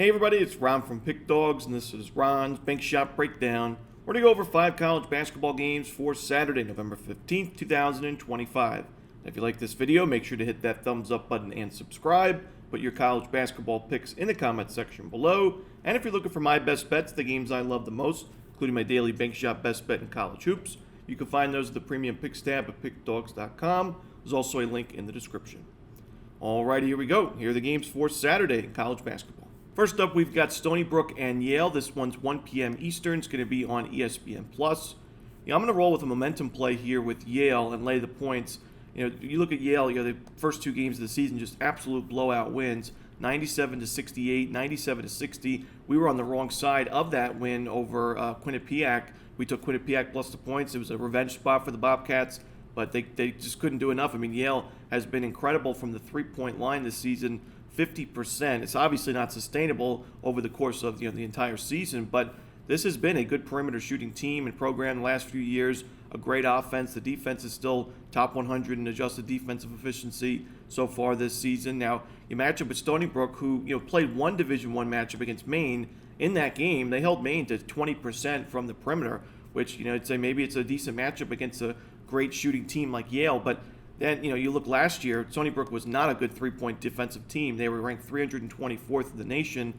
Hey everybody, it's Ron from Pickdawgz, and this is Ron's Bank Shot Breakdown. We're going to go over 5 college basketball games for Saturday, November 15th, 2025. If you like this video, make sure to hit that thumbs up button and subscribe. Put your college basketball picks in the comment section below. And if you're looking for my best bets, the games I love the most, including my daily Bank Shot best bet in college hoops, you can find those at the Premium Picks tab at pickdawgz.com. There's also a link in the description. Alrighty, here we go. Here are the games for Saturday in college basketball. First up, we've got Stony Brook and Yale. This one's 1 p.m. Eastern. It's going to be on ESPN+. I'm going to roll with a momentum play here with Yale and lay the points. You look at Yale, the first 2 games of the season, just absolute blowout wins, 97-68, 97-60. We were on the wrong side of that win over Quinnipiac. We took Quinnipiac plus the points. It was a revenge spot for the Bobcats, but they just couldn't do enough. I mean, Yale has been incredible from the three-point line this season. 50%. It's obviously not sustainable over the course of the entire season, but this has been a good perimeter shooting team and program the last few years. A great offense. The defense is still top 100 in adjusted defensive efficiency so far this season. Now you match up with Stony Brook, who played one Division I matchup against Maine. In that game, they held Maine to 20% from the perimeter, which I'd say maybe it's a decent matchup against a great shooting team like Yale, but then, you look last year, Stony Brook was not a good three-point defensive team. They were ranked 324th in the nation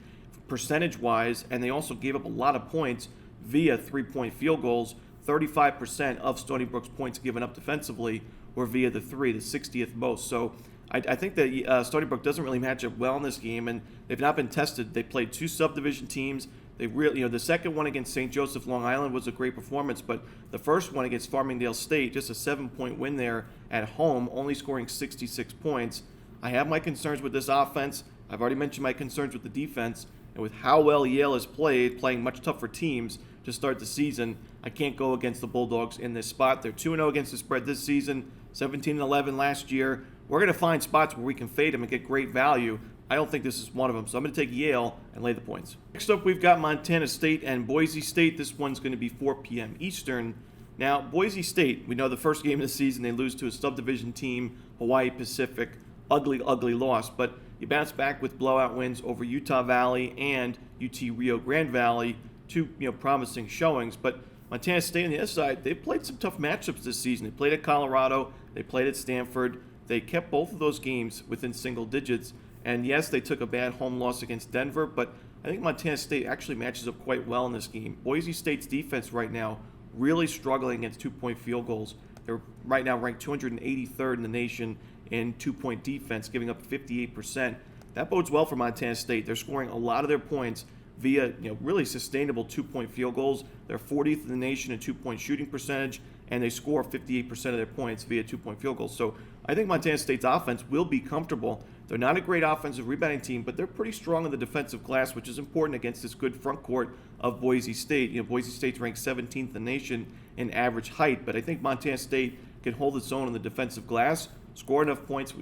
percentage-wise, and they also gave up a lot of points via three-point field goals. 35% of Stony Brook's points given up defensively were via the three, the 60th most. So I think that Stony Brook doesn't really match up well in this game, and they've not been tested. They played 2 subdivision teams. They really, the second one against St. Joseph Long Island was a great performance, but the first one against Farmingdale State, just a 7-point win there at home, only scoring 66 points. I have my concerns with this offense. I've already mentioned my concerns with the defense, and with how well Yale has played, playing much tougher teams to start the season, I can't go against the Bulldogs in this spot. They're 2-0 against the spread this season, 17-11 last year. We're going to find spots where we can fade them and get great value. I don't think this is one of them, so I'm going to take Yale and lay the points. Next up, we've got Montana State and Boise State. This one's going to be 4 p.m. Eastern. Now, Boise State, we know the first game of the season, they lose to a subdivision team, Hawaii Pacific. Ugly, ugly loss, but you bounce back with blowout wins over Utah Valley and UT Rio Grande Valley, 2 promising showings. But Montana State on the other side, they've played some tough matchups this season. They played at Colorado, they played at Stanford. They kept both of those games within single digits. And yes, they took a bad home loss against Denver, but I think Montana State actually matches up quite well in this game. Boise State's defense right now really struggling against 2-point field goals. They're right now ranked 283rd in the nation in 2-point defense, giving up 58%. That bodes well for Montana State. They're scoring a lot of their points via really sustainable 2-point field goals. They're 40th in the nation in 2-point shooting percentage, and they score 58% of their points via 2-point field goals. So I think Montana State's offense will be comfortable. They're not a great offensive rebounding team, but they're pretty strong in the defensive glass, which is important against this good front court of Boise State. Boise State's ranked 17th in the nation in average height, but I think Montana State can hold its own on the defensive glass, score enough points,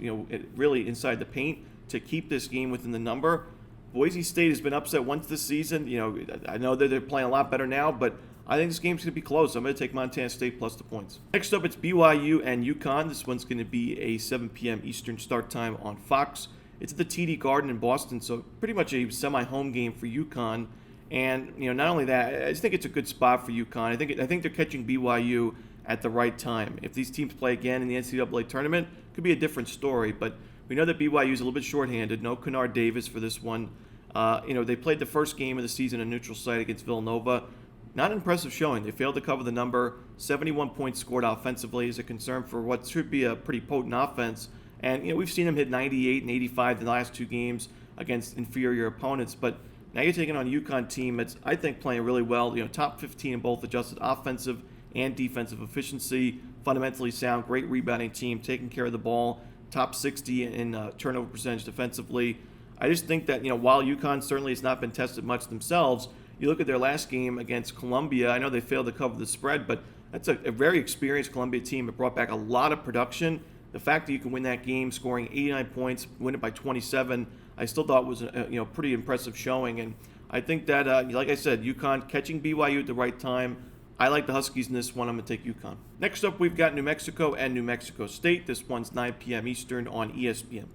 really inside the paint to keep this game within the number. Boise State has been upset once this season. I know that they're playing a lot better now, but I think this game's going to be close. I'm going to take Montana State plus the points. Next up, it's BYU and UConn. This one's going to be a 7 p.m. Eastern start time on Fox. It's at the TD Garden in Boston, so pretty much a semi-home game for UConn. And not only that, I just think it's a good spot for UConn. I think they're catching BYU at the right time. If these teams play again in the NCAA tournament, it could be a different story. But we know that BYU is a little bit shorthanded. No Kennard Davis for this one. They played the first game of the season in neutral site against Villanova. Not an impressive showing. They failed to cover the number. 71 points scored offensively is a concern for what should be a pretty potent offense. And we've seen them hit 98 and 85 in the last 2 games against inferior opponents. But now you're taking on a UConn team that's, I think, playing really well. Top 15 in both adjusted offensive and defensive efficiency. Fundamentally sound, great rebounding team, taking care of the ball. Top 60 in turnover percentage defensively. I just think that while UConn certainly has not been tested much themselves, you look at their last game against Columbia. I know they failed to cover the spread, but that's a very experienced Columbia team that brought back a lot of production. The fact that you can win that game scoring 89 points, win it by 27, I still thought was a pretty impressive showing. And I think that, like I said, UConn catching BYU at the right time. I like the Huskies in this one. I'm going to take UConn. Next up, we've got New Mexico and New Mexico State. This one's 9 p.m. Eastern on ESPN+.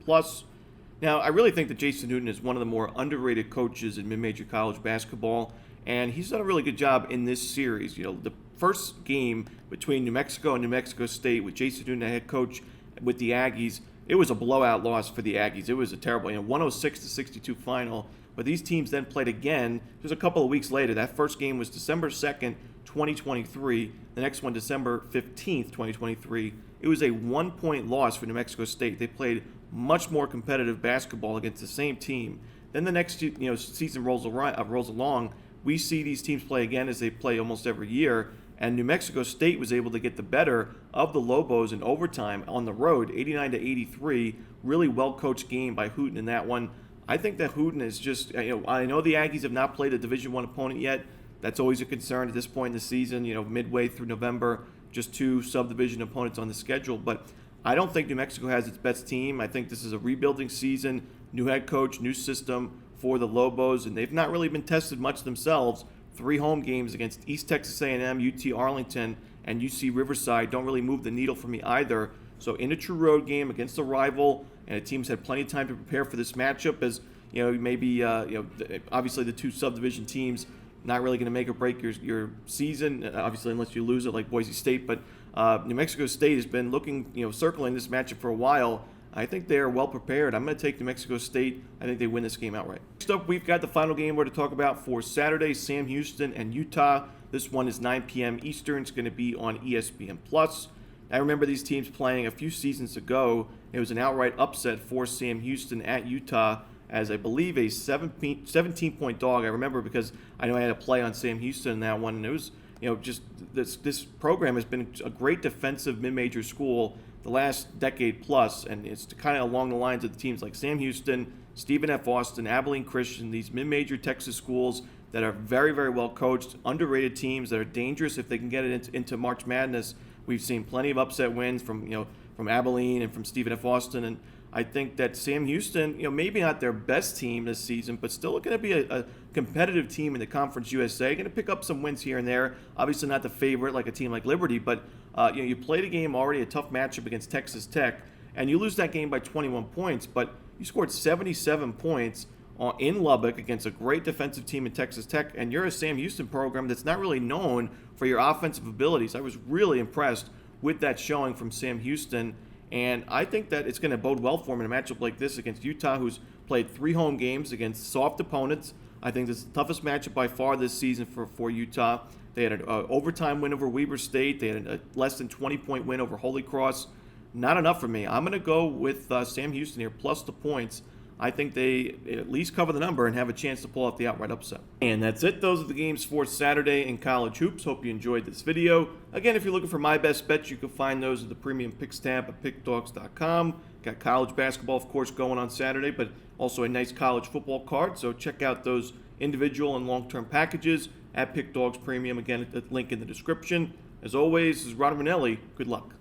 Now, I really think that Jason Newton is one of the more underrated coaches in mid-major college basketball, and he's done a really good job in this series. The first game between New Mexico and New Mexico State with Jason Newton, the head coach with the Aggies, it was a blowout loss for the Aggies. It was a terrible, 106-62 final. But these teams then played again just a couple of weeks later. That first game was December 2nd, 2023. The next one, December 15th, 2023. It was a 1-point loss for New Mexico State. They played much more competitive basketball against the same team. Then the next season rolls along. We see these teams play again as they play almost every year. And New Mexico State was able to get the better of the Lobos in overtime on the road, 89-83. Really well-coached game by Hooten in that one. I think that Hooten is just, I know the Aggies have not played a Division I opponent yet. That's always a concern at this point in the season, midway through November, just 2 subdivision opponents on the schedule. But I don't think New Mexico has its best team. I think this is a rebuilding season, new head coach, new system for the Lobos, and they've not really been tested much themselves. 3 home games against East Texas A&M, UT Arlington, and UC Riverside don't really move the needle for me either. So in a true road game against a rival, and the team's had plenty of time to prepare for this matchup, as maybe obviously the 2 subdivision teams not really going to make or break your season, obviously unless you lose it like Boise State. But New Mexico State has been looking, circling this matchup for a while. I think they are well prepared. I'm going to take New Mexico State. I think they win this game outright. Next up, we've got the final game we're to talk about for Saturday, Sam Houston and Utah. This one is 9 p.m. Eastern. It's going to be on ESPN+. I remember these teams playing a few seasons ago. It was an outright upset for Sam Houston at Utah as, I believe, a 17-point dog. I remember because I know I had a play on Sam Houston in that one, and it was, just this program has been a great defensive mid-major school the last decade plus, and it's kind of along the lines of the teams like Sam Houston, Stephen F. Austin, Abilene Christian, these mid-major Texas schools that are very, very well coached, underrated teams that are dangerous if they can get it into March Madness. We've seen plenty of upset wins from Abilene and from Stephen F. Austin, and I think that Sam Houston, maybe not their best team this season, but still going to be a competitive team in the Conference USA. Going to pick up some wins here and there. Obviously not the favorite like a team like Liberty, but you played a game already, a tough matchup against Texas Tech, and you lose that game by 21 points, but you scored 77 points in Lubbock against a great defensive team in Texas Tech, and you're a Sam Houston program that's not really known for your offensive abilities. I was really impressed with that showing from Sam Houston, and I think that it's going to bode well for him in a matchup like this against Utah, who's played 3 home games against soft opponents. I think this is the toughest matchup by far this season for Utah. They had an overtime win over Weber State. They had a less than 20-point win over Holy Cross. Not enough for me. I'm going to go with Sam Houston here, plus the points. I think they at least cover the number and have a chance to pull out the outright upset. And that's it. Those are the games for Saturday in college hoops. Hope you enjoyed this video. Again, if you're looking for my best bets, you can find those at the premium picks tab at pickdawgz.com. Got college basketball, of course, going on Saturday, but also a nice college football card. So check out those individual and long-term packages at Pickdawgz Premium. Again, the link in the description. As always, this is Romanelli. Good luck.